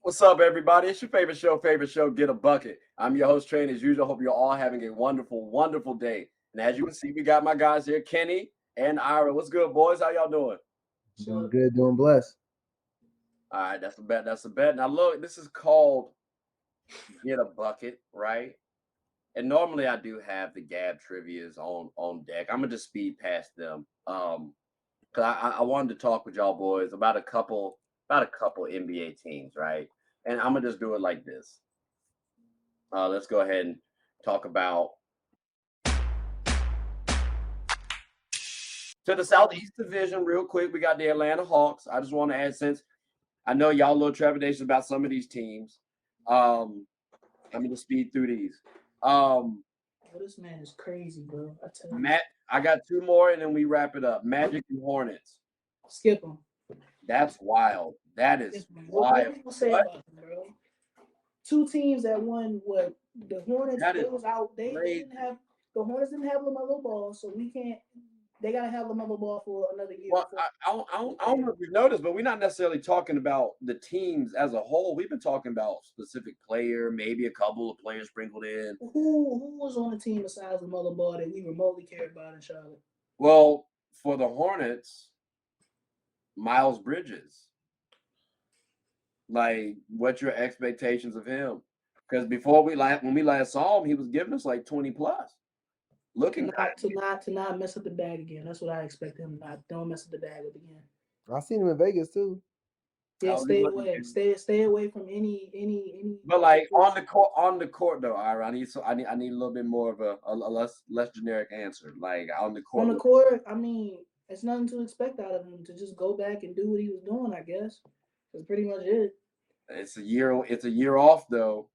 What's up, everybody? It's your favorite show, Get a Bucket. I'm your host, Train, as usual. Hope you're all having a wonderful, wonderful day. And as you can see, we got my guys here, Kenny and Ira. What's good, boys? How y'all doing? Doing good, doing blessed. All right, that's a bet. That's a bet. Now, look, this is called Get a Bucket, right? And normally I do have the Gab trivias on deck. I'm gonna just speed past them. Cause I wanted to talk with y'all boys about a couple NBA teams, right? And I'm gonna just do it like this. Let's go ahead and talk about to the Southeast Division real quick. We got the Atlanta Hawks. I just want to add, since I know y'all a little trepidation about some of these teams. I'm gonna speed through these. This man is crazy, bro. I tell you. Matt, I got two more and then we wrap it up. Magic and Hornets. Skip him. That's wild. That is What wild. you gonna say about him, bro? Two teams that won what the Hornets. That They is was out. They didn't have the Hornets didn't have LaMelo Ball, so we can't. They gotta have LaMelo Ball for another year. Well, I don't know if you've noticed, but we're not necessarily talking about the teams as a whole. We've been talking about specific player, maybe a couple of players sprinkled in. Who was on the team besides LaMelo Ball that we remotely cared about in Charlotte? Well, for the Hornets, Miles Bridges. Like, what's your expectations of him? Because before when we last saw him, he was giving us like 20 plus. Looking to not mess up the bag again. That's what I expect him not. Don't mess up the bag up again. I seen him in Vegas too. Yeah, stay away. Stay away from any. But like on the court though, Ira, I need a little bit more of a less generic answer. Like on the court. On the court, I mean, it's nothing to expect out of him to just go back and do what he was doing. I guess that's pretty much it. It's a year off though,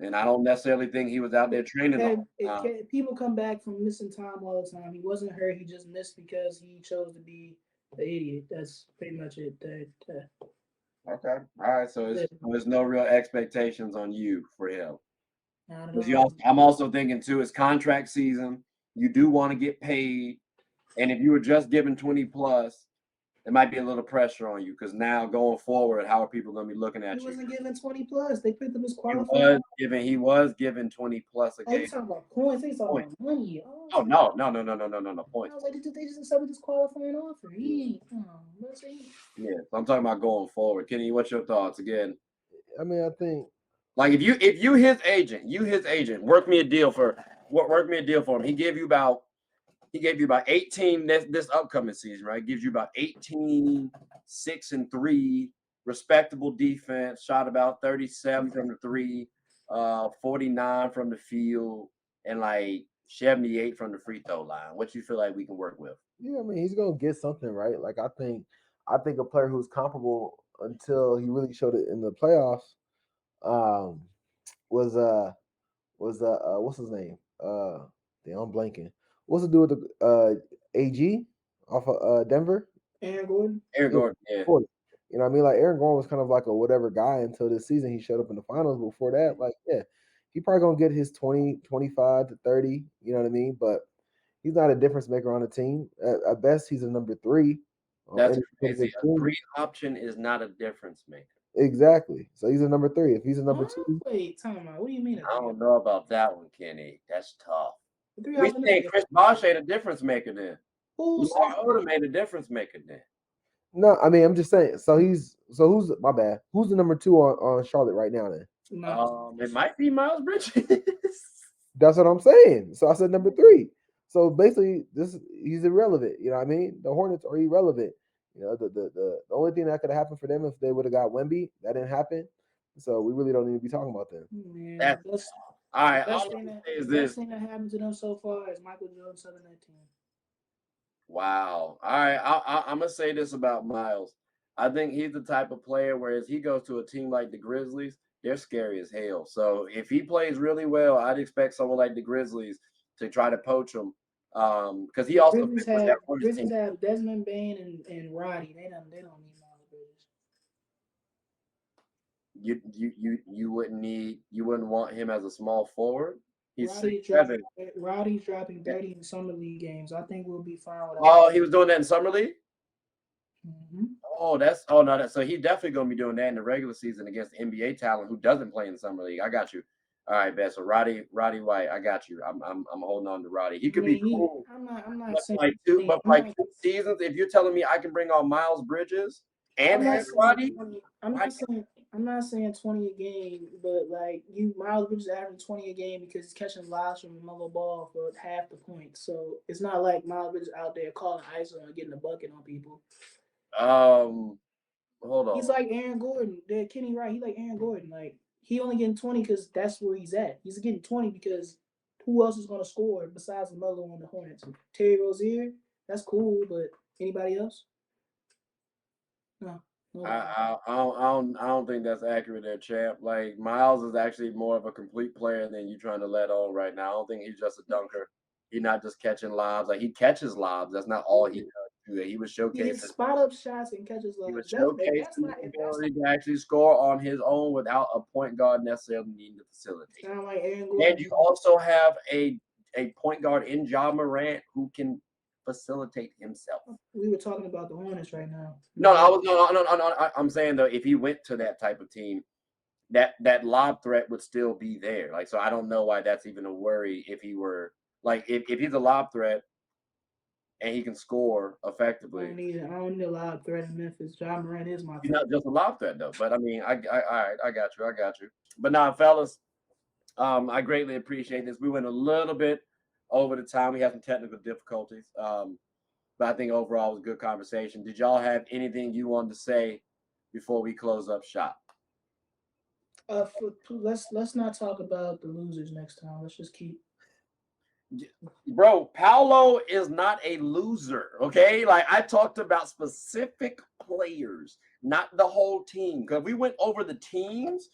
and I don't necessarily think he was out there training. People come back from missing time all the time. He wasn't hurt. He just missed because he chose to be the idiot. That's pretty much it. Okay. All right. So there's no real expectations on you for him. I'm also thinking too, it's contract season. You do want to get paid. And if you were just given 20 plus, there might be a little pressure on you because now going forward, how are people going to be looking at you? He wasn't given 20 plus. They picked him as qualified. He was given 20 plus a game. You talking about points? They talking about money. No points. I was like, they just accepted this qualifying offer. Yeah, so I'm talking about going forward. Kenny, what's your thoughts again? I mean, I think like if you his agent, work me a deal for him. He gave you about 18 this upcoming season, right? Gives you about 18, 6-3, respectable defense, shot about 37 from the three, 49 from the field, and like 78 from the free throw line. What you feel like we can work with? Yeah, I mean, he's gonna get something, right? Like I think a player who's comparable until he really showed it in the playoffs was what's his name? Damn, I'm blanking. What's to do with the AG off of Denver? Aaron Gordon. Yeah. You know what I mean? Like Aaron Gordon was kind of like a whatever guy until this season. He showed up in the finals. Before that, like, yeah, he probably gonna get his 20, 25 to 30. You know what I mean? But he's not a difference maker on the team. At best, he's a number 3. That's crazy. A 3 option is not a difference maker. Exactly. So he's a number 3. If he's a number 2, wait, time out. What do you mean? I don't know about that one, Kenny. That's tough. We saying Chris Bosh ain't a difference maker then. Who's made a difference maker then? No, I mean I'm just saying. So who's my bad? Who's the number 2 on Charlotte right now then? It might be Miles Bridges. That's what I'm saying. So I said number 3. So basically, he's irrelevant. You know what I mean? The Hornets are irrelevant. You know, the only thing that could have happened for them if they would have got Wemby, that didn't happen. So we really don't need to be talking about them. Man, all right. The best thing that happened to them so far is Michael Jordan selling that team. Wow. All right. I'm gonna say this about Miles. I think he's the type of player whereas he goes to a team like the Grizzlies, they're scary as hell. So if he plays really well, I'd expect someone like the Grizzlies to try to poach him. Because he also Grizzlies have Desmond Bain and Roddy. They don't need Miles Bridges. You wouldn't want him as a small forward. Roddy's dropping 30 in summer league games. I think we'll be fine with that. Oh, he was doing that in summer league. Mm-hmm. So he's definitely gonna be doing that in the regular season against NBA talent who doesn't play in the summer league. I got you. All right, bet. So Roddy White, I got you. I'm holding on to Roddy. He could be cool. I'm not But saying. like 2 seasons, if you're telling me I can bring on Miles Bridges and have Roddy, I'm not saying 20 a game, but like Miles Bridges averaging 20 a game because he's catching lobs from Melo Ball for half the point. So it's not like Miles Bridges out there calling ISO and getting a bucket on people. Hold on. He's like Aaron Gordon. Kenny Wright. He like Aaron Gordon. Like he only getting 20 because that's where he's at. He's getting 20 because who else is going to score besides Melo on the Hornets? Terry Rozier. That's cool, but anybody else? No. I don't think that's accurate there, champ. Like Miles is actually more of a complete player than you trying to let on right now. I don't think he's just a dunker. He's not just catching lobs. Like he catches lobs. That's not all he does. He was showcasing. He spot up shots and catches lobs. He was showcasing his ability to actually score on his own without a point guard necessarily needing to facilitate. Sound like Aaron Gordon. And you also have a point guard in Ja Morant who can facilitate himself. We were talking about the Hornets right now. No, I'm saying though, if he went to that type of team, that lob threat would still be there. Like, so I don't know why that's even a worry if he were like if he's a lob threat and he can score effectively. I don't need a lob threat in Memphis. Ja Morant is my. He's not just a lob threat though, but I mean, I got you. But now, fellas, I greatly appreciate this. We went a little bit over the time. We had some technical difficulties. But I think overall it was a good conversation. Did y'all have anything you wanted to say before we close up shop? Let's not talk about the losers next time. Let's just keep. Bro, Paolo is not a loser, okay? Like I talked about specific players, not the whole team. Because we went over the teams,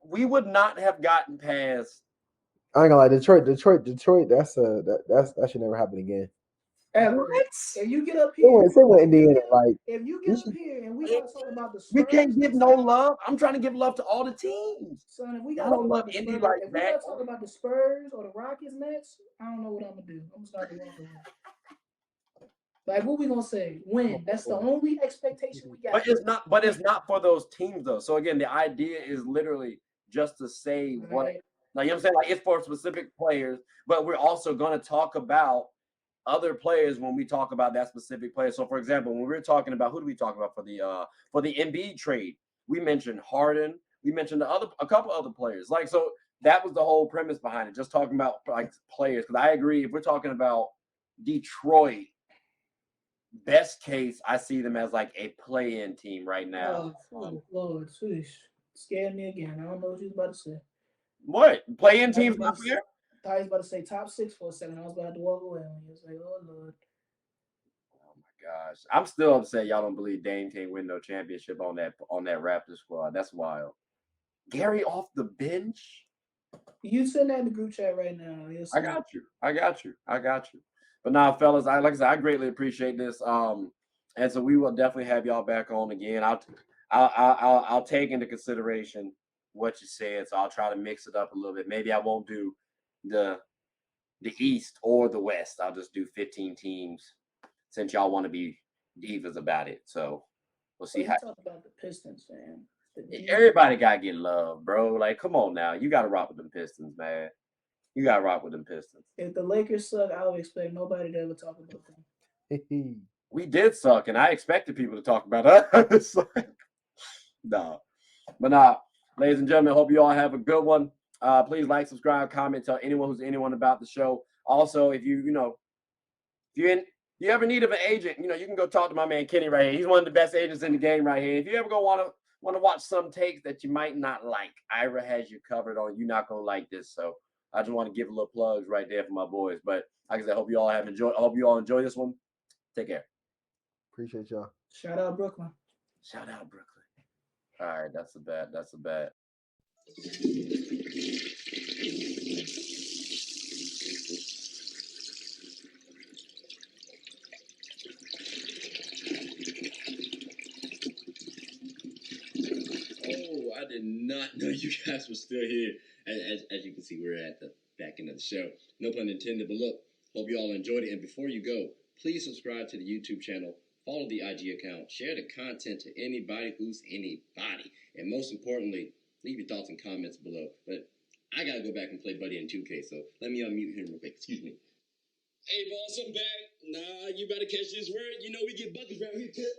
we would not have gotten past. I ain't gonna lie, Detroit. That should never happen again. If you get up here, same with Indiana. Like if you get up here and we start talking about the Spurs, we can't give no love. I'm trying to give love to all the teams. Son, if we I don't love Indy like if that. we gotta talk about the Spurs or the Rockets next, I don't know what I'm gonna do. I'm gonna start the wrong way. Like what we gonna say? Win. That's the only expectation we got. But it's not for those teams though. So again, the idea is literally just to say what. Like you know what I'm saying? Like it's for specific players, but we're also gonna talk about other players when we talk about that specific player. So, for example, when we're talking about who do we talk about for the Embiid trade, we mentioned Harden, we mentioned a couple other players. Like, so that was the whole premise behind it, just talking about like players. Because I agree, if we're talking about Detroit, best case, I see them as like a play-in team right now. Oh, Lord, scared me again. I don't know what you was about to say. What play-in teams not fair? I thought he was about to say top 6 for a second. I was about to walk away. He was like, "Oh Lord." Oh my gosh, I'm still upset. Y'all don't believe Dame can't win no championship on that Raptors squad. That's wild. Gary off the bench. You send that in the group chat right now. I got you. But now, fellas, like I said, I greatly appreciate this. And so we will definitely have y'all back on again. I'll take into consideration what you said, so I'll try to mix it up a little bit. Maybe I won't do the East or the West. I'll just do 15 teams since y'all want to be divas about it. So we'll see how. Talk about the Pistons, man. Everybody gotta get love, bro. Like, come on now, you gotta rock with them Pistons, man. You gotta rock with them Pistons. If the Lakers suck, I would expect nobody to ever talk about them. We did suck, and I expected people to talk about us. No, but nah, ladies and gentlemen, hope you all have a good one. Please like, subscribe, comment, tell anyone about the show. Also, if you ever need of an agent, you can go talk to my man Kenny right here. He's one of the best agents in the game right here. If you ever want to watch some takes that you might not like, Ira has you covered on You Not Gonna Like This. So I just want to give a little plugs right there for my boys. But like I said, hope you all enjoy this one. Take care. Appreciate y'all. Shout out Brooklyn. All right, that's a bet. Oh, I did not know you guys were still here. As you can see, we're at the back end of the show. No pun intended, but look, hope you all enjoyed it. And before you go, please subscribe to the YouTube channel follow the IG account, share the content to anybody who's anybody, and most importantly, leave your thoughts and comments below. But I gotta go back and play Buddy in 2K, so let me unmute him real quick. Excuse me. Hey, boss, I'm back. Nah, you better catch this word. You know we get buckets around here, too.